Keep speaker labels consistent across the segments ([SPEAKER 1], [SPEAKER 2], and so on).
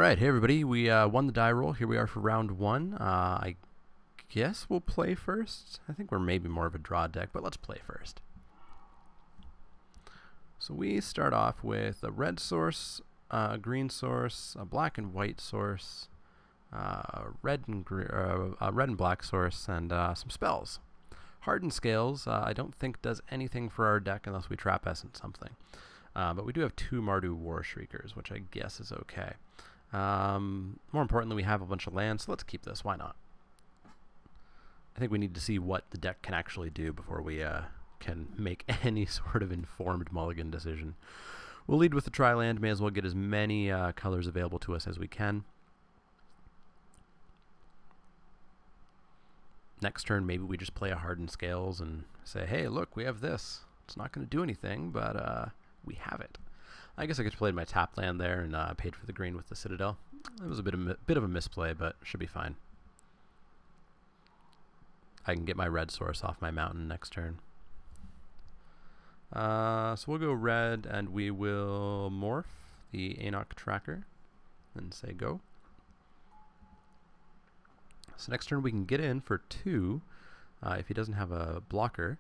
[SPEAKER 1] Alright, hey everybody, we won the die roll. Here we are for round one. I guess we'll play first. I think we're maybe more of a draw deck, but let's play first. So we start off with a red source, a green source, a black and white source, red and black source, and some spells. Hardened Scales, I don't think does anything for our deck unless we trap essence something. But we do have two Mardu War Shriekers, which I guess is okay. More importantly, we have a bunch of lands, so let's keep this. Why not? I think we need to see what the deck can actually do before we can make any sort of informed mulligan decision. We'll lead with the tri-land. May as well get as many colors available to us as we can. Next turn, maybe we just play a Hardened Scales and say, hey, look, we have this. It's not going to do anything, but we have it. I guess I could have played my tap land there and paid for the green with the Citadel. It was a bit of a misplay, but should be fine. I can get my red source off my mountain next turn. So we'll go red, and we will morph the Enoch Tracker and say go. So next turn we can get in for 2 if he doesn't have a blocker.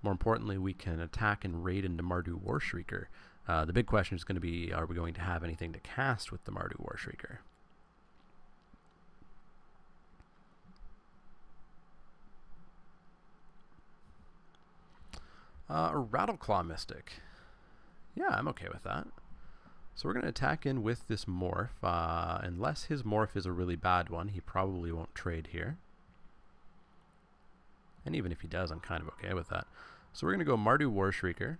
[SPEAKER 1] More importantly, we can attack and raid into Mardu War Shrieker. The big question is going to be, are we going to have anything to cast with the Mardu War Shrieker? A Rattleclaw Mystic. Yeah, I'm okay with that. So we're going to attack in with this morph. Unless his morph is a really bad one, he probably won't trade here. And even if he does, I'm kind of okay with that. So we're going to go Mardu War Shrieker.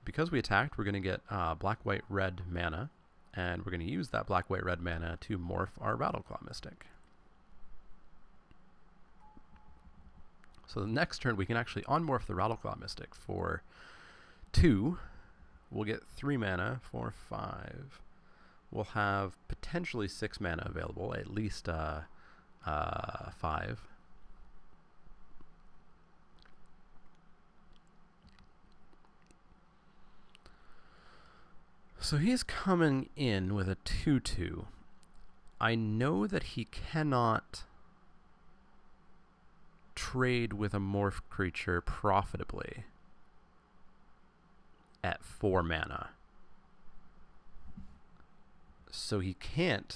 [SPEAKER 1] Because we attacked, we're going to get black, white, red mana. And we're going to use that black, white, red mana to morph our Rattleclaw Mystic. So the next turn, we can actually unmorph the Rattleclaw Mystic for 2. We'll get 3 mana for 5. We'll have potentially 6 mana available, at least 5. So he's coming in with a 2/2. I know that he cannot trade with a morph creature profitably at 4 mana. So he can't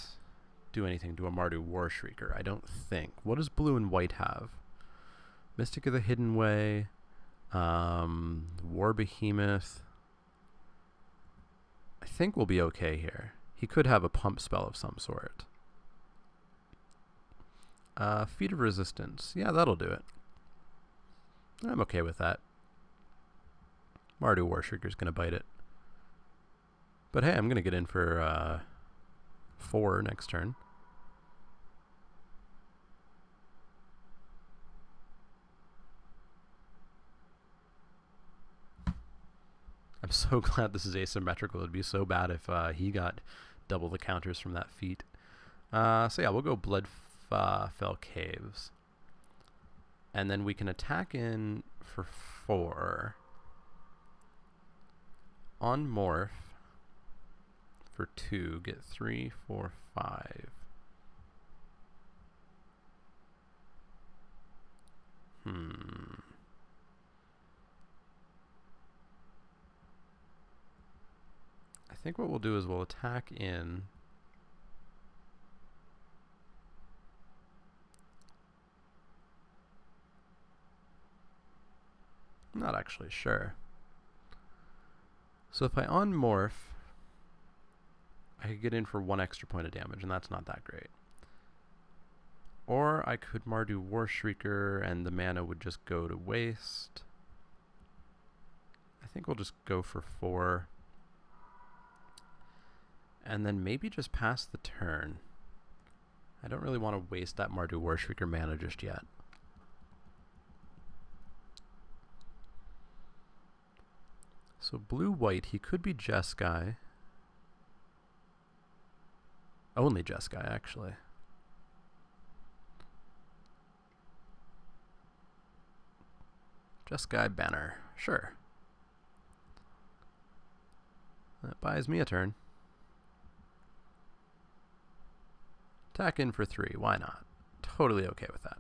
[SPEAKER 1] do anything to a Mardu War Shrieker, I don't think. What does blue and white have? Mystic of the Hidden Way, War Behemoth. I think we'll be okay here. He could have a pump spell of some sort. Feat of Resistance. Yeah, that'll do it. I'm okay with that. Mardu War Shrieker's going to bite it. But hey, I'm going to get in for 4 next turn. I'm so glad this is asymmetrical. It'd be so bad if he got double the counters from that feat. So yeah, we'll go Bloodfell Caves. And then we can attack in for 4. On morph for 2, get 3, 4, 5. I think what we'll do is we'll attack in. I'm not actually sure. So if I unmorph, I could get in for 1 extra point of damage, and that's not that great. Or I could Mardu War Shrieker, and the mana would just go to waste. I think we'll just go for 4. And then maybe just pass the turn. I don't really want to waste that Mardu War Shrieker mana just yet. So blue-white, he could be Jeskai. Only Jeskai, actually. Jeskai Banner, sure. That buys me a turn. Attack in for 3. Why not? Totally okay with that.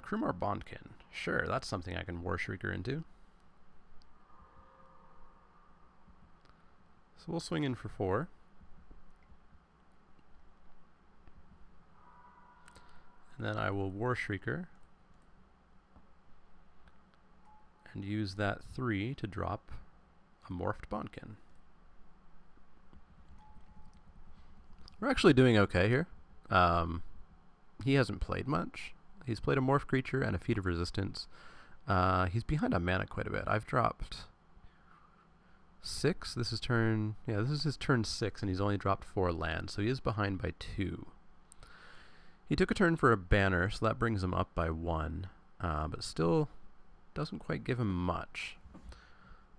[SPEAKER 1] Krumar Bondkin. Sure, that's something I can War Shrieker into. So we'll swing in for 4. And then I will War Shrieker and use that 3 to drop a morphed Bondkin. We're actually doing okay here. He hasn't played much. He's played a morph creature and a Feat of Resistance. He's behind on mana quite a bit. I've dropped 6. This is his turn 6, and he's only dropped 4 lands, so he is behind by 2. He took a turn for a banner, so that brings him up by 1, but still doesn't quite give him much.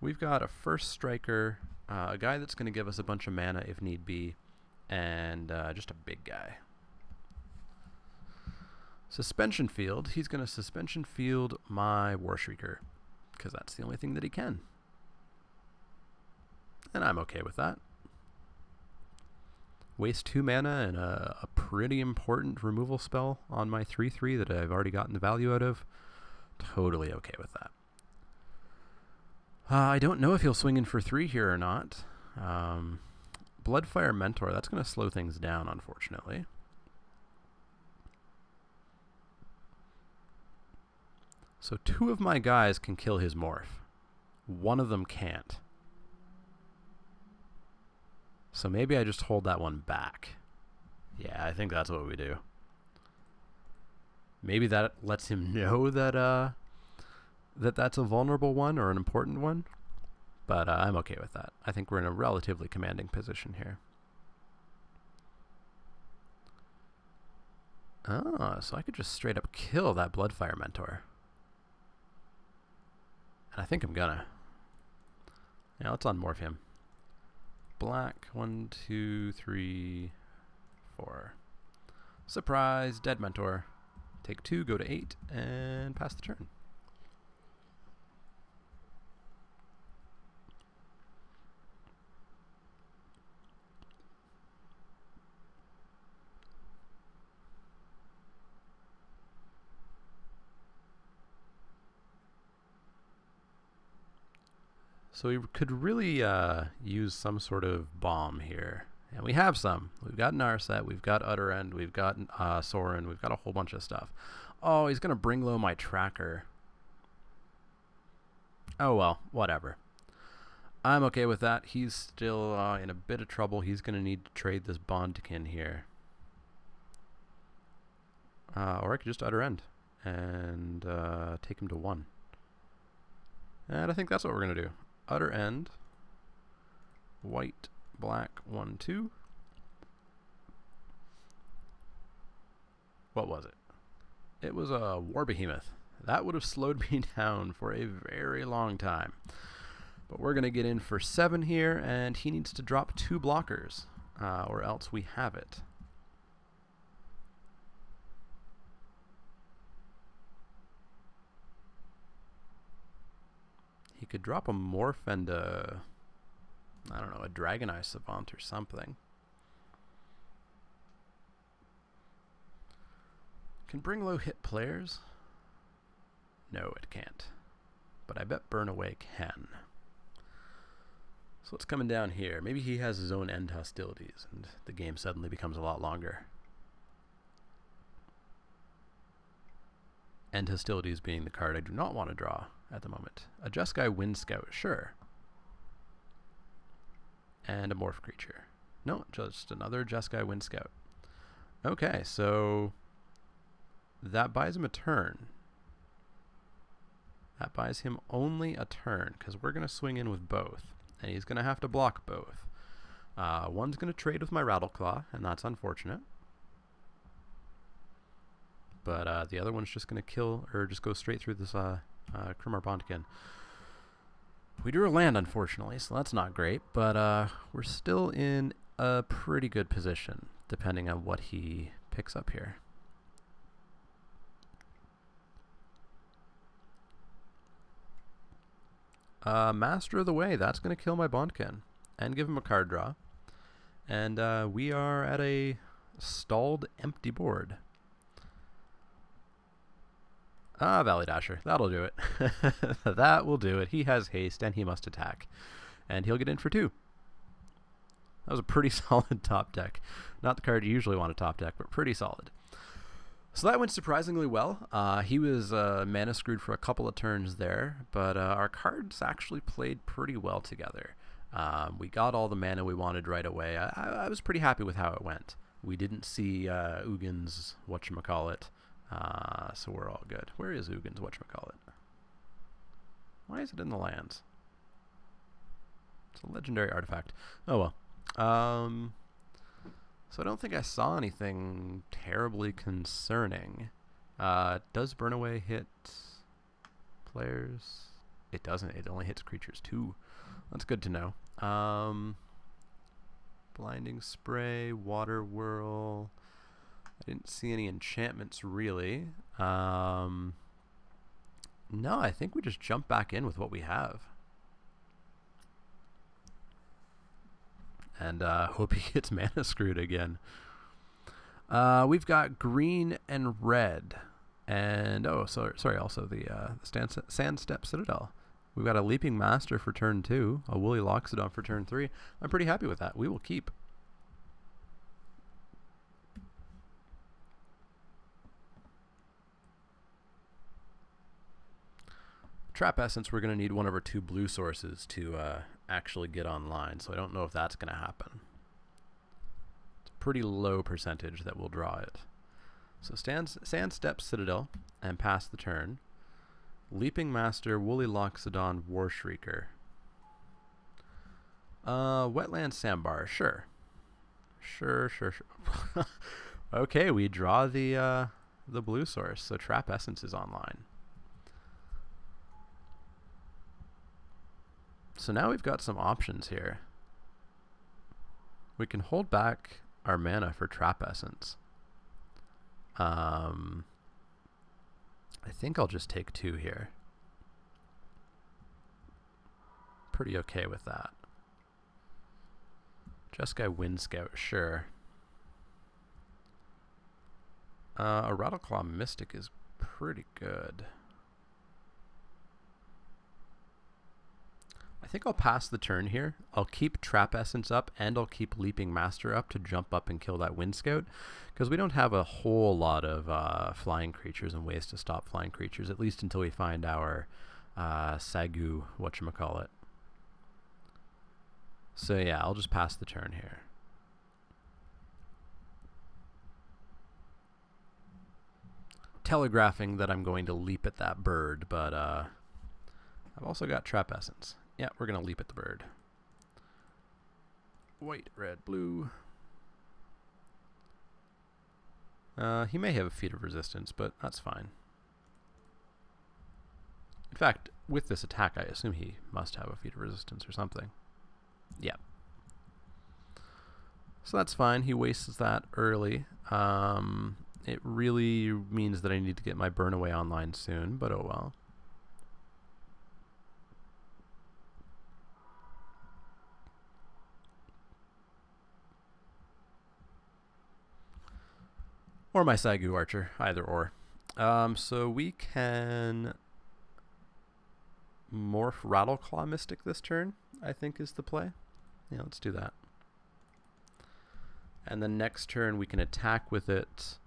[SPEAKER 1] We've got a first striker, a guy that's going to give us a bunch of mana if need be, and just a big guy. Suspension Field. He's going to Suspension Field my War Shrieker, because that's the only thing that he can. And I'm okay with that. Waste 2 mana and a pretty important removal spell on my 3/3 that I've already gotten the value out of. Totally okay with that. I don't know if he'll swing in for 3 here or not. Bloodfire Mentor, that's going to slow things down, unfortunately. So 2 of my guys can kill his morph. 1 of them can't. So maybe I just hold that one back. Yeah, I think that's what we do. Maybe that lets him know that that's a vulnerable one or an important one. But I'm okay with that. I think we're in a relatively commanding position here. Oh, so I could just straight up kill that Bloodfire Mentor. And I think I'm gonna. Yeah, let's unmorph him. Black, 1, 2, 3, 4. Surprise, dead Mentor. Take 2, go to 8, and pass the turn. So we could really use some sort of bomb here. And we have some. We've got Narset, we've got Utterend, we've got Sorin, we've got a whole bunch of stuff. Oh, he's going to bring low my tracker. Oh well, whatever. I'm okay with that. He's still in a bit of trouble. He's going to need to trade this Bondkin here. Or I could just Utterend and take him to 1. And I think that's what we're going to do. Utterend, white, black, 1, 2. What was it? It was a War Behemoth. That would have slowed me down for a very long time. But we're going to get in for 7 here, and he needs to drop 2 blockers, or else we have it. He could drop a Morph and a, I don't know, a Dragoneye Savant or something. Can bring low hit players? No, it can't. But I bet Burn Away can. So what's coming down here? Maybe he has his own end hostilities and the game suddenly becomes a lot longer. End hostilities being the card I do not want to draw at the moment. A Jeskai Wind Scout, sure. And a Morph creature. No, just another Jeskai Wind Scout. Okay, so that buys him a turn. That buys him only a turn, because we're going to swing in with both. And he's going to have to block both. One's going to trade with my Rattleclaw, and that's unfortunate. But the other one's just going to kill, or just go straight through this Krumar Bondkin. We drew a land, unfortunately, so that's not great. But we're still in a pretty good position, depending on what he picks up here. Master of the Way. That's going to kill my Bondkin and give him a card draw. And we are at a stalled empty board. Valley Dasher. That'll do it. That will do it. He has haste and he must attack. And he'll get in for 2. That was a pretty solid top deck. Not the card you usually want to top deck, but pretty solid. So that went surprisingly well. He was mana screwed for a couple of turns there, but our cards actually played pretty well together. We got all the mana we wanted right away. I was pretty happy with how it went. We didn't see Ugin's whatchamacallit, so we're all good. Where is Ugin's whatchamacallit? Why is it in the lands? It's a legendary artifact. Oh well. So I don't think I saw anything terribly concerning. Does Burnaway hit players? It doesn't. It only hits creatures too. That's good to know. Blinding Spray, Water Whirl. I didn't see any enchantments really. No, I think we just jump back in with what we have. And hope he gets mana screwed again. We've got green and red. And, sorry, also the Sandstep Citadel. We've got a Leaping Master for turn 2, a Woolly Loxodon for turn 3. I'm pretty happy with that. We will keep. Trap Essence, we're going to need one of our 2 blue sources to actually get online, so I don't know if that's going to happen. It's a pretty low percentage that we'll draw it. So Sandstep Citadel and pass the turn. Leaping Master, Woolly Loxodon, War Shrieker. Wetland Sandbar, sure. Sure. Okay, we draw the blue source, so Trap Essence is online. So now we've got some options here. We can hold back our mana for Trap Essence. I think I'll just take 2 here. Pretty okay with that. Jeskai Wind Scout, sure. A Rattleclaw Mystic is pretty good. I think I'll pass the turn here. I'll keep Trap Essence up and I'll keep Leaping Master up to jump up and kill that Wind Scout, because we don't have a whole lot of flying creatures and ways to stop flying creatures, at least until we find our Sagu whatchamacallit. So yeah, I'll just pass the turn here. Telegraphing that I'm going to leap at that bird, but I've also got Trap Essence. Yeah, we're going to leap at the bird. White, red, blue. He may have a Feat of Resistance, but that's fine. In fact, with this attack, I assume he must have a Feat of Resistance or something. Yeah. So that's fine. He wastes that early. It really means that I need to get my Burnaway online soon, but oh well. Or my Sagu Archer, either or. So we can morph Rattleclaw Mystic this turn, I think is the play. Yeah, let's do that. And then next turn we can attack with it.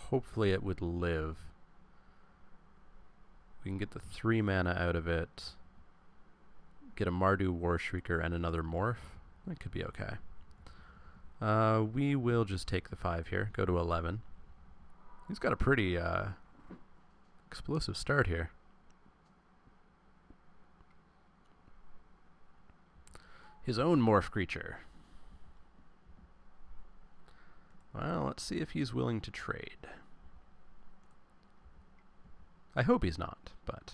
[SPEAKER 1] Hopefully it would live. We can get the 3 mana out of it. Get a Mardu War Shrieker and another morph. That could be okay. We will just take the 5 here, go to 11. He's got a pretty explosive start here. His own morph creature. Well, let's see if he's willing to trade. I hope he's not, but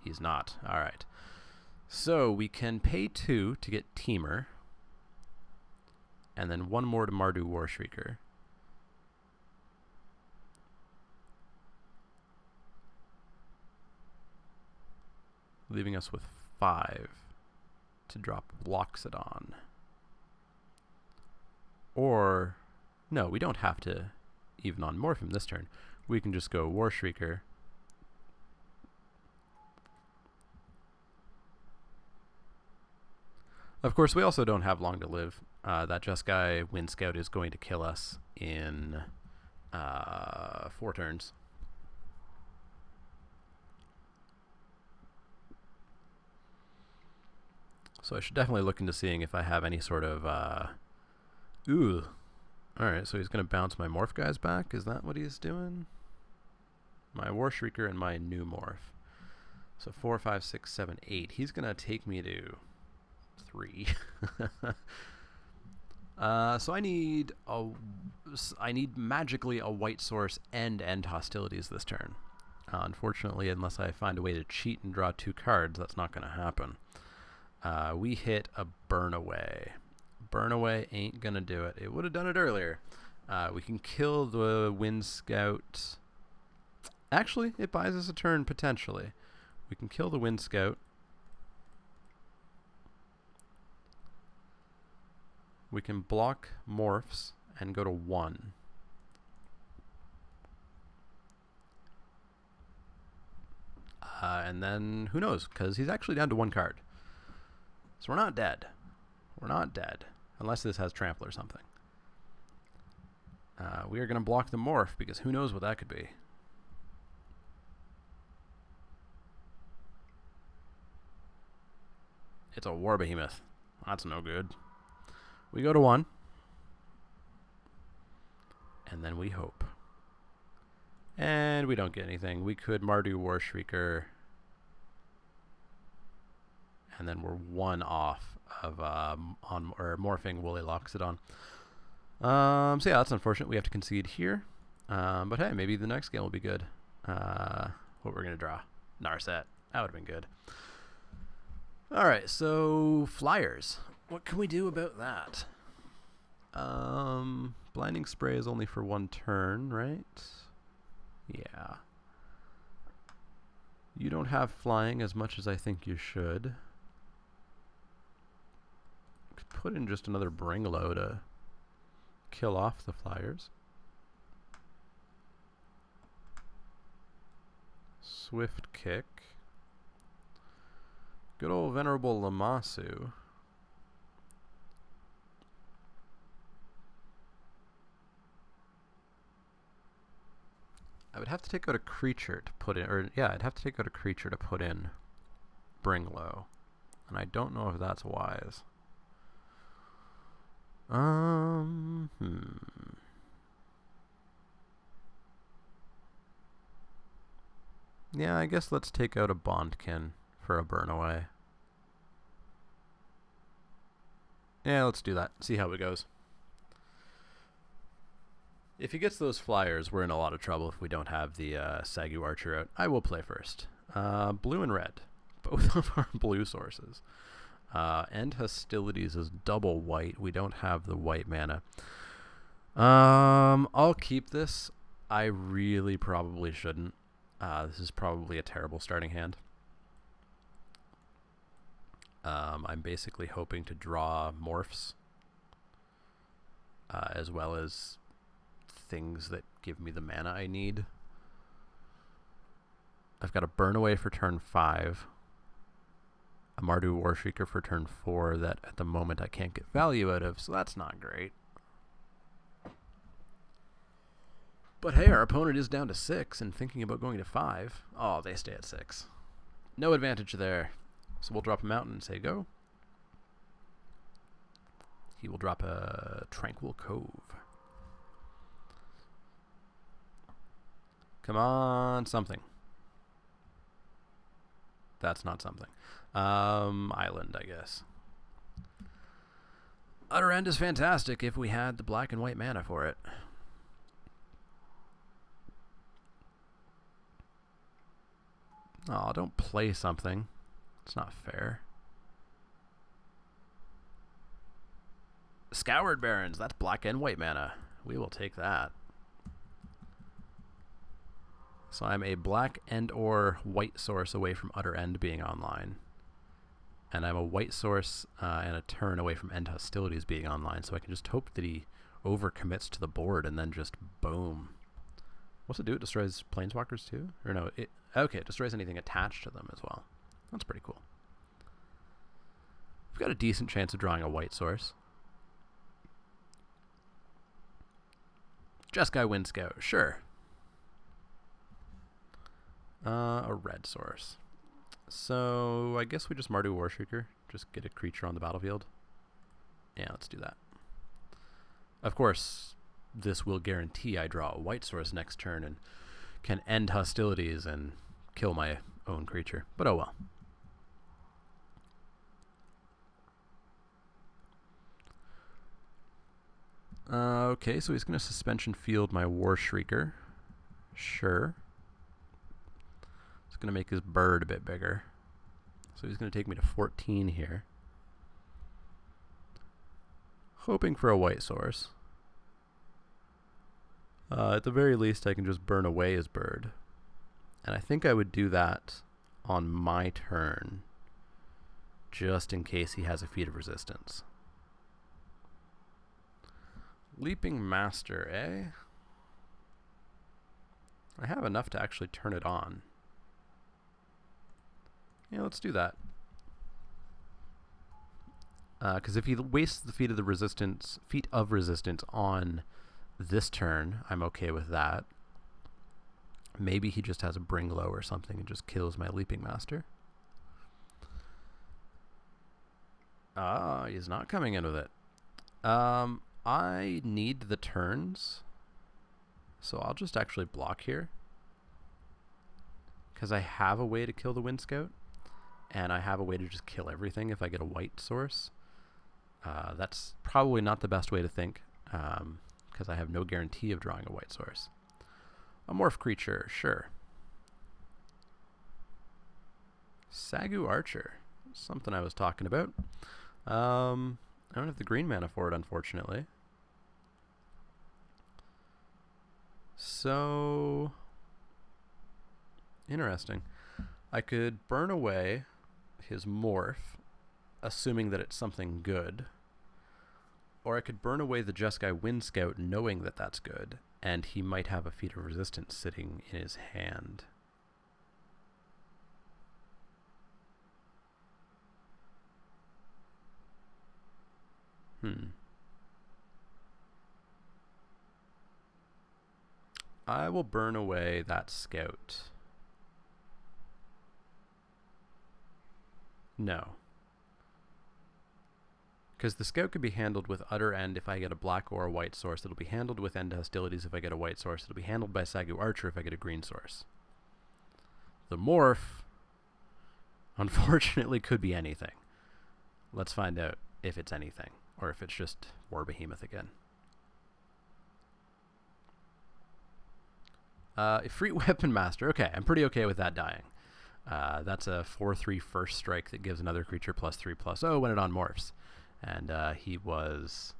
[SPEAKER 1] he's not. All right. So we can pay 2 to get Teamer. And then 1 more to Mardu War Shrieker. leaving us with 5 to drop Loxodon. Or, no, we don't have to even on Morph him this turn. We can just go War Shrieker. Of course, we also don't have long to live. That Jeskai Wind Scout is going to kill us in 4 turns. So I should definitely look into seeing if I have any sort of... Ooh. Alright, so he's going to bounce my Morph guys back. Is that what he's doing? My War Shrieker and my new Morph. So 4, 5, 6, 7, 8. He's going to take me to 3. So I need magically a white source and end hostilities this turn. Unfortunately, unless I find a way to cheat and draw 2 cards, that's not going to happen. We hit a Burn Away. Burn Away ain't going to do it. It would have done it earlier. We can kill the Wind Scout. Actually, it buys us a turn, potentially. We can kill the Wind Scout. We can block Morphs and go to 1. And then, who knows, because he's actually down to 1 card. So we're not dead. We're not dead. Unless this has Trample or something. We are going to block the Morph, because who knows what that could be. It's a War Behemoth. That's no good. We go to 1. And then we hope. And we don't get anything. We could Mardu War Shrieker. And then we're 1 off of morphing Woolly Loxodon. So yeah, that's unfortunate. We have to concede here. But hey, maybe the next game will be good. What we're going to draw? Narset. That would have been good. Alright, so Flyers. What can we do about that? Blinding Spray is only for 1 turn, right? Yeah. You don't have flying as much as I think you should. Could put in just another Bringalow to kill off the Flyers. Swift Kick. Good old Venerable Lamassu. I would have to take out a creature to put in, or yeah, I'd have to take out a creature to put in Bringlow. And I don't know if that's wise. Yeah, I guess let's take out a Bondkin for a Burn Away. Yeah, let's do that. See how it goes. If he gets those Flyers, we're in a lot of trouble if we don't have the Sagu Archer out. I will play first. Blue and red. Both of our blue sources. End Hostilities is double white. We don't have the white mana. I'll keep this. I really probably shouldn't. This is probably a terrible starting hand. I'm basically hoping to draw Morphs. As well as things that give me the mana I need. I've got a Burn Away for turn 5. A Mardu Warshrieker for turn 4 that at the moment I can't get value out of, so that's not great. But hey, our opponent is down to 6 and thinking about going to 5. Oh, they stay at 6. No advantage there. So we'll drop a mountain and say go. He will drop a Tranquil Cove. Come on, something. That's not something. Island, I guess. Utter End is fantastic if we had the black and white mana for it. Oh, don't play something. It's not fair. Scoured Barrens, that's black and white mana. We will take that. So I'm a black and or white source away from Utter End being online. And I'm a white source and a turn away from End Hostilities being online, so I can just hope that he overcommits to the board and then just boom. What's it do? It destroys planeswalkers too? Or no, okay, it destroys anything attached to them as well. That's pretty cool. We've got a decent chance of drawing a white source. Jeskai Wind Scout, sure. A red source. So I guess we just Mardu Warshrieker. Just get a creature on the battlefield. Yeah, let's do that. Of course, this will guarantee I draw a white source next turn and can end hostilities and kill my own creature. But oh well. Okay, so he's going to suspension field my Warshrieker. Sure. It's going to make his bird a bit bigger. So he's going to take me to 14 here. Hoping for a white source. At the very least, I can just burn away his bird. And I think I would do that on my turn, just in case he has a feat of resistance. Leaping Master, eh? I have enough to actually turn it on. Yeah, let's do that. Because if he wastes the feat of resistance on this turn, I'm okay with that. Maybe he just has a Bring Low or something and just kills my Leaping Master. He's not coming in with it. I need the turns, so I'll just actually block here. Because I have a way to kill the Wind Scout, and I have a way to just kill everything if I get a white source. That's probably not the best way to think, because I have no guarantee of drawing a white source. A morph creature, sure. Sagu Archer, something I was talking about. I don't have the green mana for it, unfortunately. So, interesting. I could burn away his morph, assuming that it's something good. Or I could burn away the Jeskai Wind Scout, knowing that that's good, and he might have a feat of resistance sitting in his hand. I will burn away that scout. No. Because the scout could be handled with Utter End if I get a black or a white source. It'll be handled with End Hostilities if I get a white source. It'll be handled by Sagu Archer if I get a green source. The morph, unfortunately, could be anything. Let's find out if it's anything, or if it's just War Behemoth again. Ifrit Weapon Master. Okay, I'm pretty okay with that dying. That's a 4/3 first strike that gives another creature +3/+0 when it unmorphs. And he was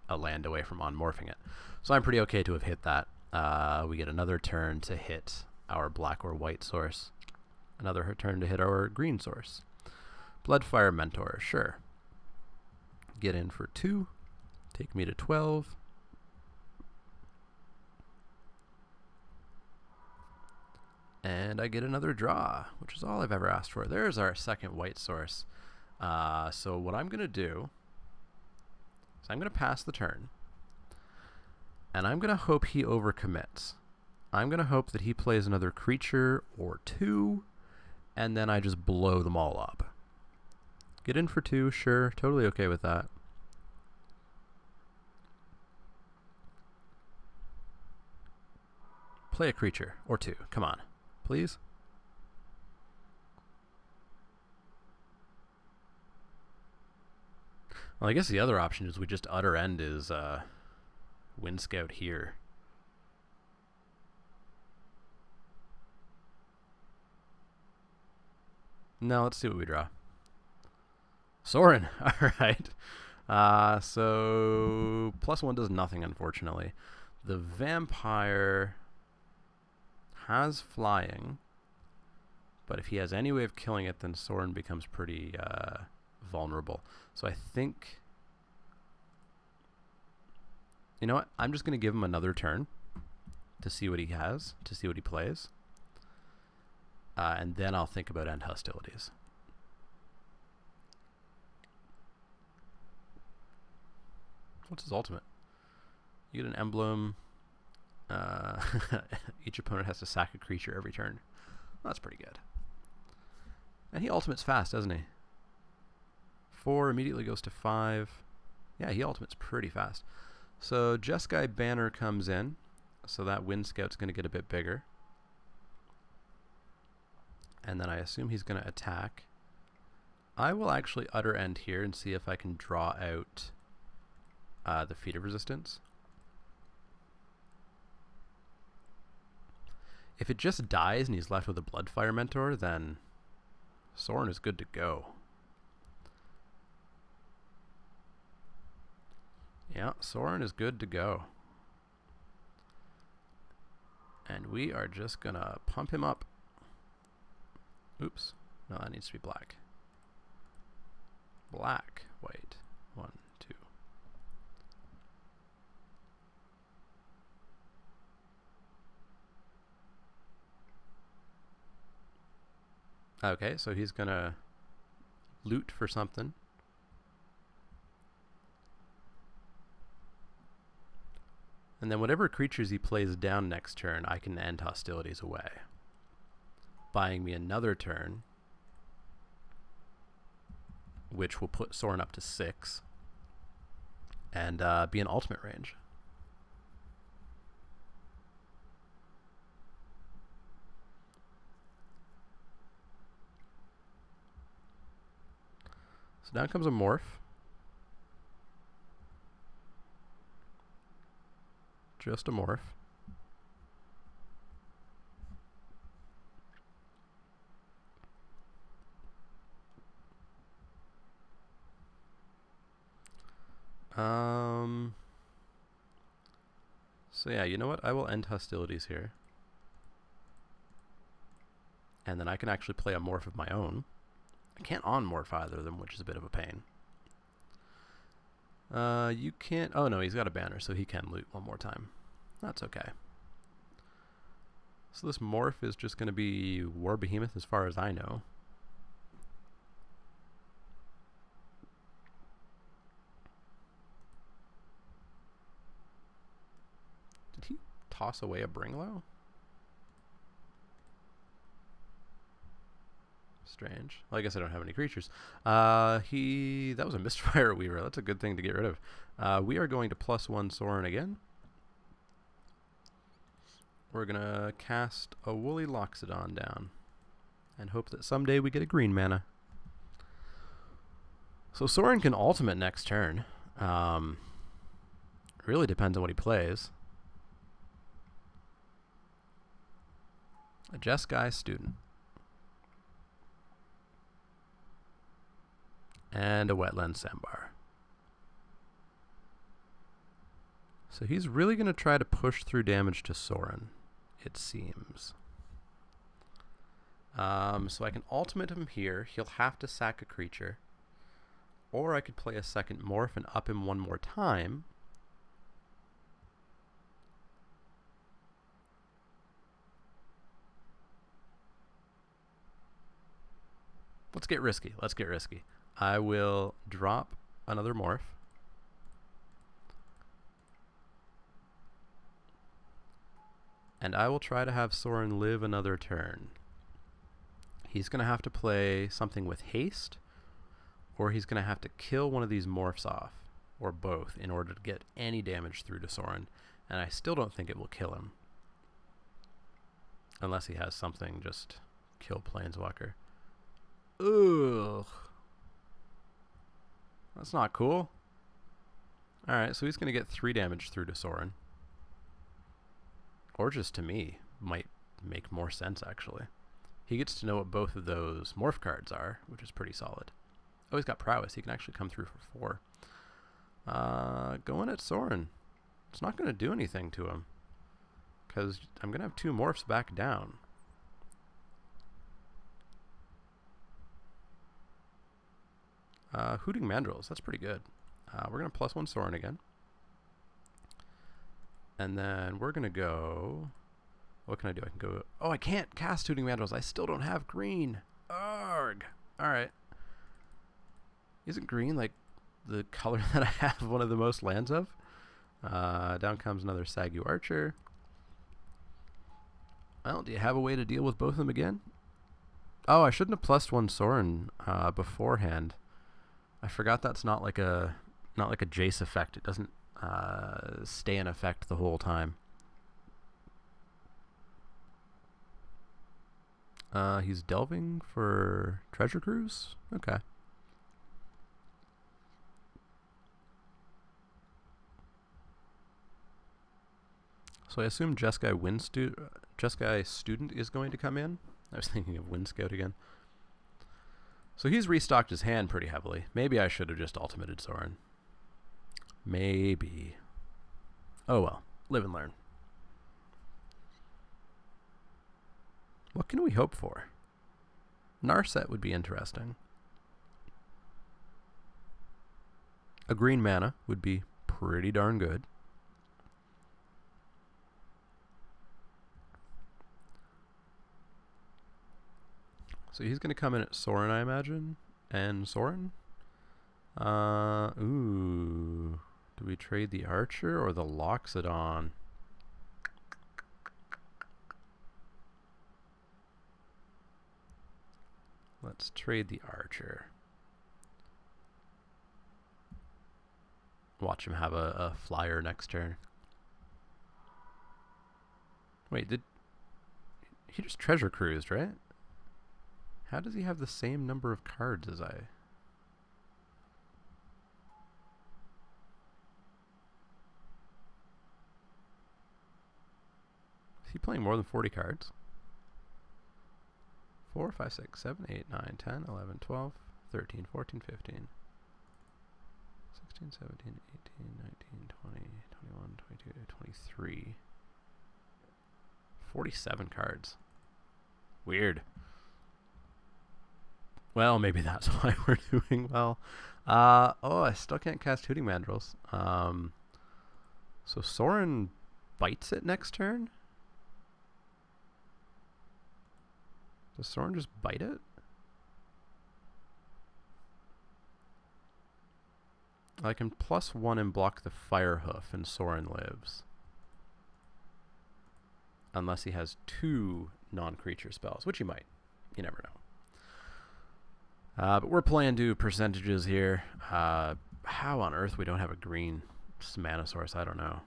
[SPEAKER 1] a land away from unmorphing it. So I'm pretty okay to have hit that. We get another turn to hit our black or white source. Another turn to hit our green source. Bloodfire Mentor, sure. Get in for 2. Take me to 12. And I get another draw, which is all I've ever asked for. There's our second white source. So what I'm going to do is I'm going to pass the turn. And I'm going to hope he overcommits. I'm going to hope that he plays another creature or 2, and then I just blow them all up. Get in for 2, sure. Totally okay with that. Play a creature or 2. Come on. Please? Well, I guess the other option is we just Utter End his Wind Scout here. No, let's see what we draw. Sorin. Alright. So +1 does nothing, unfortunately. The Vampire has flying, but if he has any way of killing it, then Soren becomes pretty vulnerable. So I think, you know what? I'm just going to give him another turn to see what he has, to see what he plays. And then I'll think about end hostilities. What's his ultimate? You get an emblem. Each opponent has to sack a creature every turn. Well, that's pretty good. And he ultimates fast, doesn't he? 4 immediately goes to 5. Yeah, he ultimates pretty fast. So Jeskai Banner comes in. So that Wind Scout's going to get a bit bigger. And then I assume he's going to attack. I will actually utter end here and see if I can draw out the Feat of Resistance. If it just dies and he's left with a Bloodfire Mentor, then Soren is good to go. Yeah, Soren is good to go. And we are just going to pump him up. Oops. No, that needs to be black. Black, white. 1, 2. Okay, so he's going to loot for something. And then whatever creatures he plays down next turn, I can end hostilities away, buying me another turn, which will put Soren up to 6 and be in ultimate range. So down comes a Morph. Just a Morph. So yeah, you know what? I will end hostilities here. And then I can actually play a Morph of my own. I can't on-morph either of them, which is a bit of a pain. You can't... Oh no, he's got a banner, so he can loot one more time. That's okay. So this Morph is just going to be War Behemoth as far as I know. Did he toss away a Bringlow? Strange. Well, I guess I don't have any creatures. That was a Mistfire Weaver. That's a good thing to get rid of. We are going to +1 Soren again. We're going to cast a Woolly Loxodon down and hope that someday we get a green mana. So Soren can ultimate next turn. Really depends on what he plays. A Jeskai Student. And a Wetland Sandbar. So he's really going to try to push through damage to Soren, it seems. So I can ultimate him here. He'll have to sack a creature. Or I could play a second Morph and up him one more time. Let's get risky. Let's get risky. I will drop another Morph. And I will try to have Soren live another turn. He's going to have to play something with haste, or he's going to have to kill one of these Morphs off, or both, in order to get any damage through to Soren. And I still don't think it will kill him. Unless he has something just kill Planeswalker. Ugh. That's not cool. Alright, so he's going to get 3 damage through to Soren. Or just to me. Might make more sense, actually. He gets to know what both of those Morph cards are, which is pretty solid. Oh, he's got Prowess. He can actually come through for 4. Going at Soren. It's not going to do anything to him. because I'm going to have 2 morphs back down. Hooting Mandrills, that's pretty good. We're going to +1 Soren again. And then we're going to go... What can I do? I can go... Oh, I can't cast Hooting Mandrills. I still don't have green. Arrgh. Alright. Isn't green like the color that I have one of the most lands of? Down comes another Sagu Archer. Well, do you have a way to deal with both of them again? Oh, I shouldn't have +1 Soren beforehand. I forgot that's not like a Jace effect. It doesn't stay in effect the whole time. He's delving for treasure cruise? Okay. So I assume Jeskai Student is going to come in. I was thinking of Wind Scout again. So he's restocked his hand pretty heavily. Maybe I should have just ultimated Soren. Maybe. Oh well. Live and learn. What can we hope for? Narset would be interesting. A green mana would be pretty darn good. So he's going to come in at Soren, I imagine. And Soren? Ooh. Do we trade the Archer or the Loxodon? Let's trade the Archer. Watch him have a flyer next turn. Wait, did... He just treasure cruised, right? How does he have the same number of cards as I... Is he playing more than 40 cards? 4, 5, 6, 7, 8, 9, 10, 11, 12, 13, 14, 15, 16, 17, 18, 19, 20, 21, 22, 23. 47 cards. Weird. Well, maybe that's why we're doing well. Oh, I still can't cast Hooting Mandrills. So Soren bites it next turn? Does Soren just bite it? I can +1 and block the Firehoof, and Soren lives. Unless he has 2 non-creature spells, which he might. You never know. But we're playing to percentages here. How on earth we don't have a green mana source, I don't know.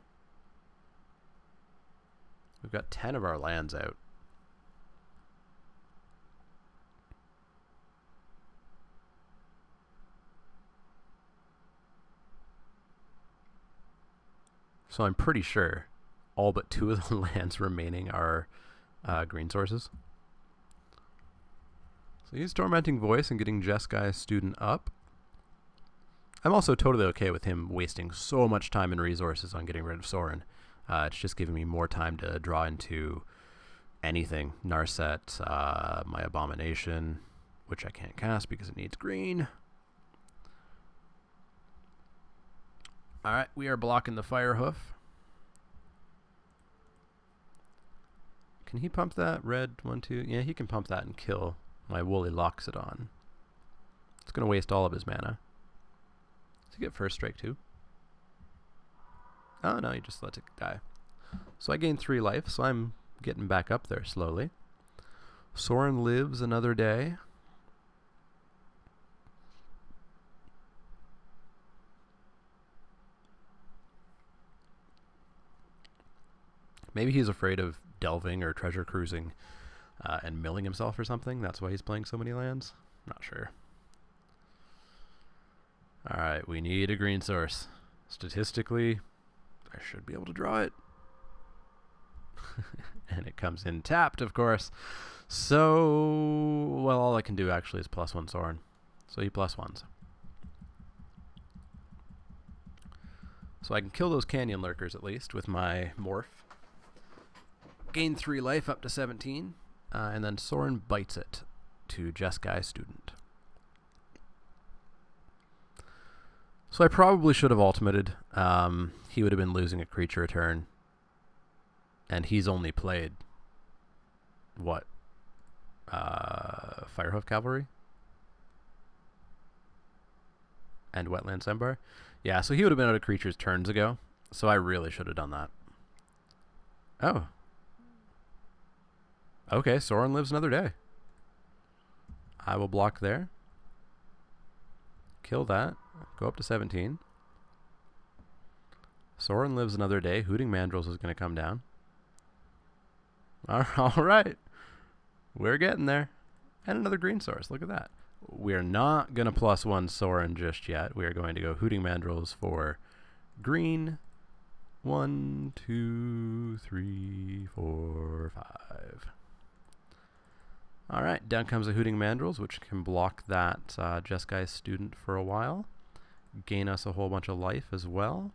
[SPEAKER 1] We've got 10 of our lands out. So I'm pretty sure all but 2 of the lands remaining are green sources. So he's Tormenting Voice and getting Jeskai Student up. I'm also totally okay with him wasting so much time and resources on getting rid of Soren. It's just giving me more time to draw into anything. Narset, my Abomination, which I can't cast because it needs green. Alright, we are blocking the Firehoof. Can he pump that? Red, 1, 2. Yeah, he can pump that and kill my Woolly Loxodon. It's going to waste all of his mana. Does he get first strike too? Oh no, he just lets it die. So I gain 3 life, so I'm getting back up there slowly. Soren lives another day. Maybe he's afraid of delving or treasure cruising and milling himself or something. That's why he's playing so many lands. Not sure. Alright, we need a green source. Statistically, I should be able to draw it. And it comes in tapped, of course. So, well, all I can do actually is +1 Soren. So he +1s. So I can kill those Canyon Lurkers at least with my Morph. Gain 3 life up to 17. And then Soren bites it to Jeskai Student. So I probably should have ultimated. He would have been losing a creature a turn. And he's only played, what? Firehoof Cavalry? And Wetland Sembar? Yeah, so he would have been out of creatures turns ago. So I really should have done that. Oh. Okay, Soren lives another day. I will block there. Kill that. Go up to 17. Soren lives another day. Hooting Mandrills is going to come down. All right. We're getting there. And another green source. Look at that. We're not going to +1 Soren just yet. We are going to go Hooting Mandrills for green. 1, 2, 3, 4, 5. All right. Down comes a Hooting Mandrills, which can block that Jeskai Student for a while. Gain us a whole bunch of life as well.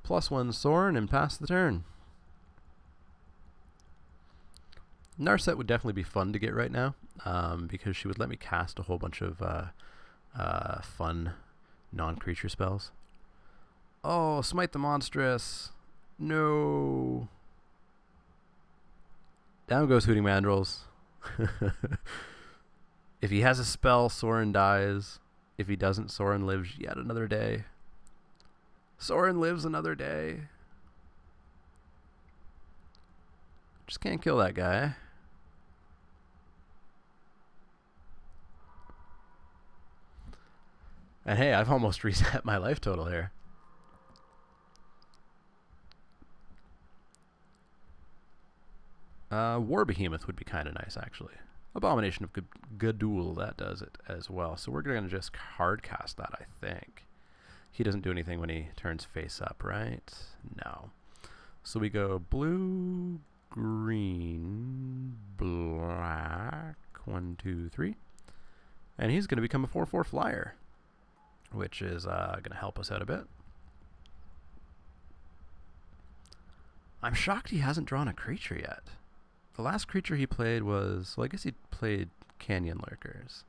[SPEAKER 1] +1 Soren and pass the turn. Narset would definitely be fun to get right now, because she would let me cast a whole bunch of fun non-creature spells. Oh, Smite the Monstrous. No. Down goes Hooting Mandrills. If he has a spell, Soren dies. If he doesn't, Soren lives yet another day. Soren lives another day. Just can't kill that guy. And hey, I've almost reset my life total here. War Behemoth would be kind of nice, actually. Abomination of Gadul, that does it as well. So we're going to just hard cast that, I think. He doesn't do anything when he turns face up, right? No. So we go blue, green, black. 1, 2, 3. And he's going to become a 4/4 flyer, which is going to help us out a bit. I'm shocked he hasn't drawn a creature yet. The last creature he played was... Well, I guess he played Canyon Lurkers.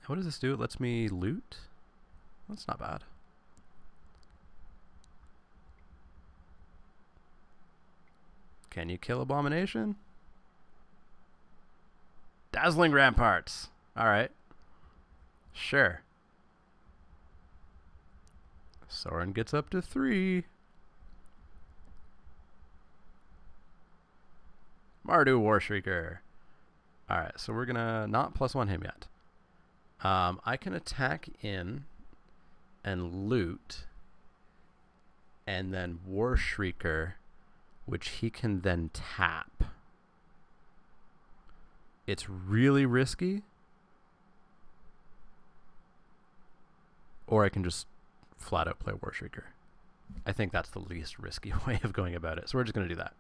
[SPEAKER 1] What does this do? It lets me loot? That's not bad. Can you kill Abomination? Dazzling Ramparts. Alright. Sure. Soren gets up to 3. Mardu Warshrieker. Alright, so we're gonna not +1 him yet. I can attack in and loot, and then Warshrieker, which he can then tap. It's really risky. Or I can just flat out play Warshrieker. I think that's the least risky way of going about it. So we're just going to do that.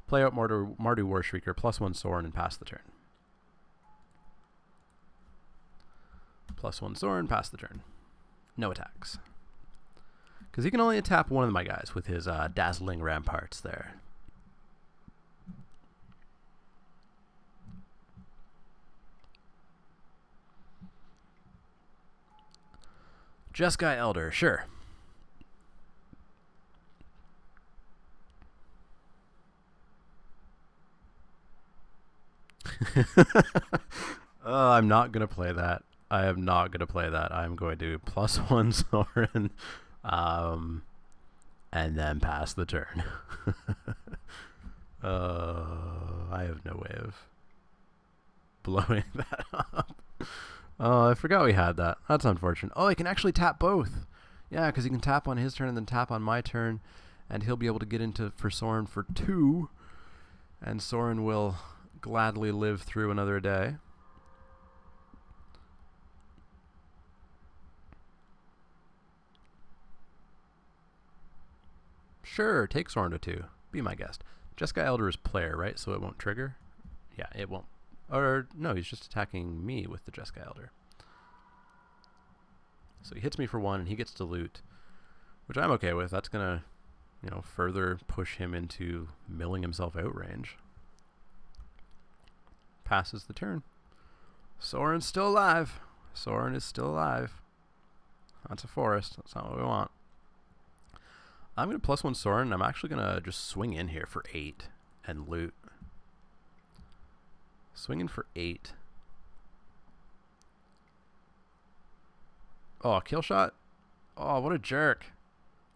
[SPEAKER 1] Play out Mardu Warshrieker, +1 Soren, and pass the turn. +1 Soren, pass the turn. No attacks. Because he can only tap one of my guys with his Dazzling Ramparts there. Jeskai Elder, sure. I'm not going to play that. I am not going to play that. I'm going to +1 Soren, and then pass the turn. I have no way of blowing that up. Oh, I forgot we had that. That's unfortunate. Oh, he can actually tap both. Yeah, because he can tap on his turn and then tap on my turn, and he'll be able to get into for Soren for 2, and Soren will gladly live through another day. Sure, take Soren to 2. Be my guest. Jeskai Elder is player, right? So it won't trigger? Yeah, it won't. Or, no, he's just attacking me with the Jeskai Elder. So he hits me for 1, and he gets to loot, which I'm okay with. That's going to you know, further push him into milling himself out range. Passes the turn. Soren's still alive. Soren is still alive. That's a forest. That's not what we want. I'm going to +1 Soren. I'm actually going to just swing in here for 8 and loot. Swing in for 8. Oh, kill shot? Oh, what a jerk.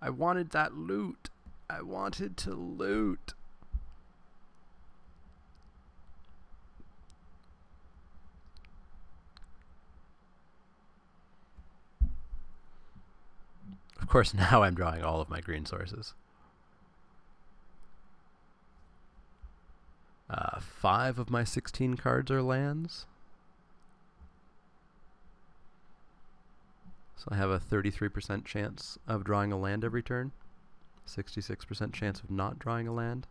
[SPEAKER 1] I wanted that loot. I wanted to loot. Of course, now I'm drawing all of my green sources. 5 of my 16 cards are lands. So I have a 33% chance of drawing a land every turn. 66% chance of not drawing a land.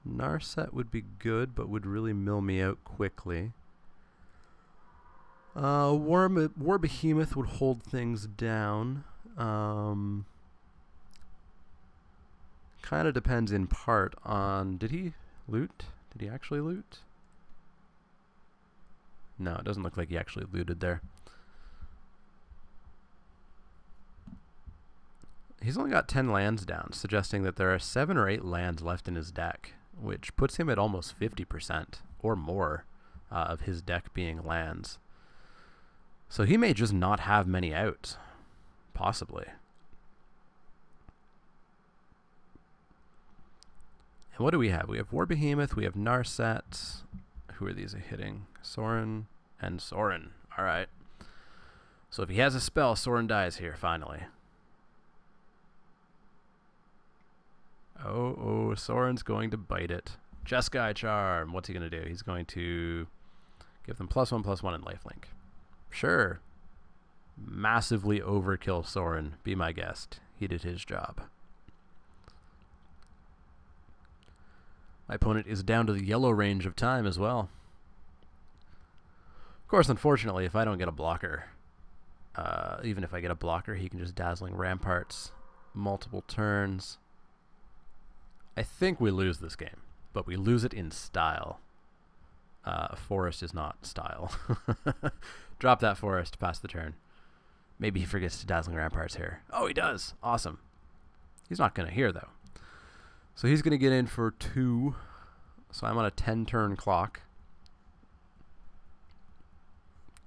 [SPEAKER 1] Narset would be good, but would really mill me out quickly. War Behemoth would hold things down. Kind of depends in part on... Did he loot? Did he actually loot? No, it doesn't look like he actually looted there. He's only got 10 lands down, suggesting that there are 7 or 8 lands left in his deck, which puts him at almost 50% or more of his deck being lands. So he may just not have many out, possibly. And what do we have? We have War Behemoth, we have Narset. Who are these hitting? Soren and Soren. All right. So if he has a spell, Soren dies here, finally. Oh, Soren's going to bite it. Jeskai Charm. What's he going to do? He's going to give them +1/+1 in lifelink. Sure. Massively overkill Soren. Be my guest. He did his job. My opponent is down to the yellow range of time as well. Of course, unfortunately, if I don't get a blocker, even if I get a blocker, he can just Dazzling Ramparts multiple turns. I think we lose this game, but we lose it in style. Forest is not style. Drop that forest, pass the turn. Maybe he forgets to Dazzling Ramparts here. Oh, he does. Awesome. He's not going to hear, though. So he's going to get in for 2. So I'm on a 10-turn clock.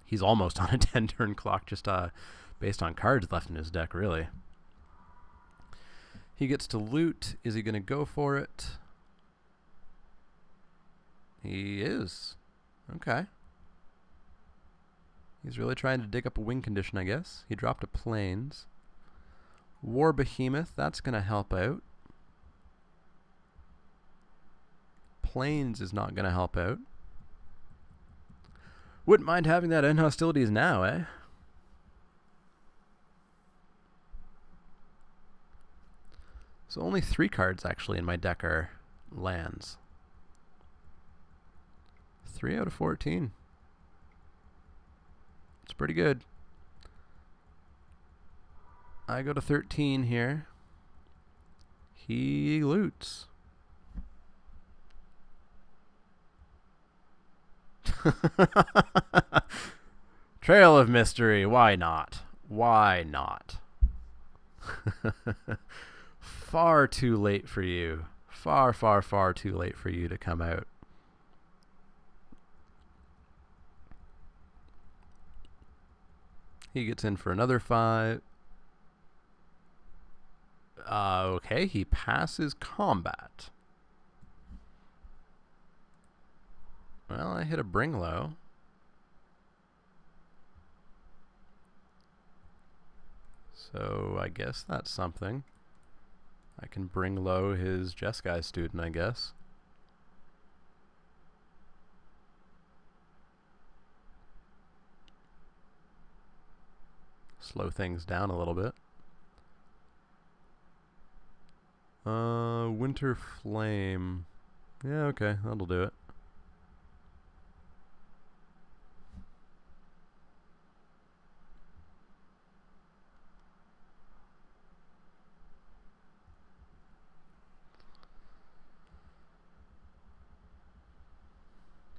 [SPEAKER 1] He's almost on a 10-turn clock, just based on cards left in his deck, really. He gets to loot. Is he going to go for it? He is. Okay. He's really trying to dig up a win condition, I guess. He dropped a Plains. War Behemoth, that's going to help out. Plains is not going to help out. Wouldn't mind having that end hostilities now, eh? So only 3 cards actually in my deck are lands. 3 out of 14. It's pretty good. I go to 13 here. He loots. Trail of Mystery. Why not? Why not? Far too late for you. Far, far, far too late for you to come out. He gets in for another 5. Okay, he passes combat. Well, I hit a bring low. So I guess that's something. I can bring low his Jeskai student, I guess. Slow things down a little bit. Winter Flame. Yeah, okay, that'll do it.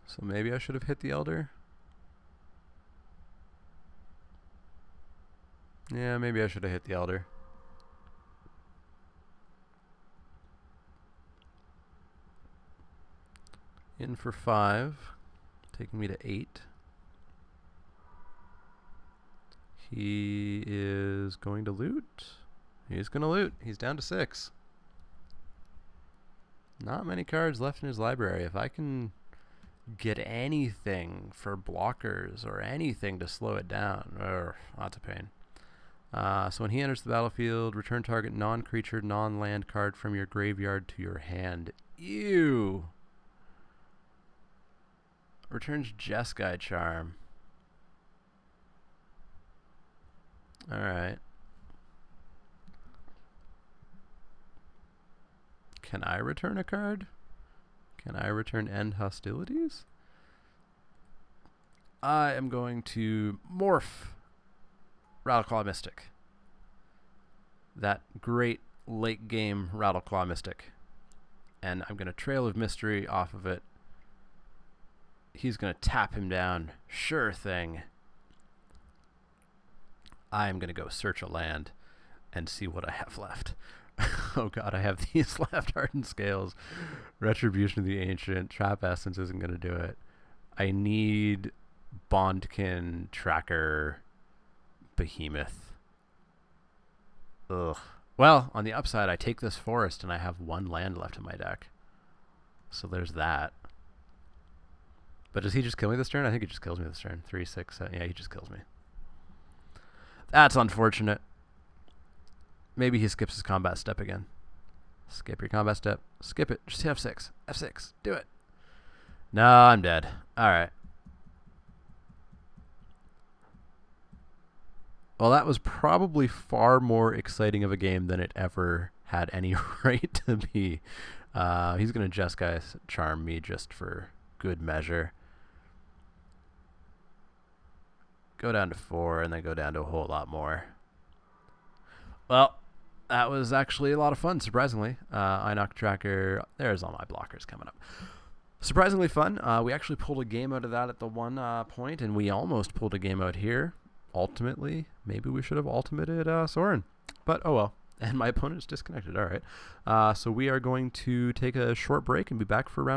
[SPEAKER 1] So maybe I should have hit the Elder. Yeah, maybe I should have hit the Elder. In for 5, taking me to 8. He is going to loot. He's going to loot. He's down to 6. Not many cards left in his library. If I can get anything for blockers or anything to slow it down, lots of pain. So when he enters the battlefield, return target non-creature, non-land card from your graveyard to your hand. Ew. Returns Jeskai Charm. Alright. Can I return a card? Can I return End Hostilities? I am going to morph Rattleclaw Mystic. That great late game Rattleclaw Mystic. And I'm going to Trail of Mystery off of it. He's going to tap him down. Sure thing. I am going to go search a land and see what I have left. Oh god, I have these left. Hardened Scales. Retribution of the Ancient. Trap Essence isn't going to do it. I need Bondkin, Tracker, Behemoth. Ugh. Well, on the upside, I take this forest and I have 1 land left in my deck. So there's that. But does he just kill me this turn? I think he just kills me this turn. 3, 6, 7. Yeah, he just kills me. That's unfortunate. Maybe he skips his combat step again. Skip your combat step. Skip it. Just hit F6. F6. Do it. No, I'm dead. Alright. Well, that was probably far more exciting of a game than it ever had any right to be. He's going to Jeskai Charm me just for good measure. Go down to 4 and then go down to a whole lot more. Well, that was actually a lot of fun, surprisingly. Inoc Tracker. There's all my blockers coming up. Surprisingly fun. We actually pulled a game out of that at the one point, and we almost pulled a game out here. Ultimately, maybe we should have ultimated Soren. But oh well. And my opponent's disconnected. All right. So we are going to take a short break and be back for round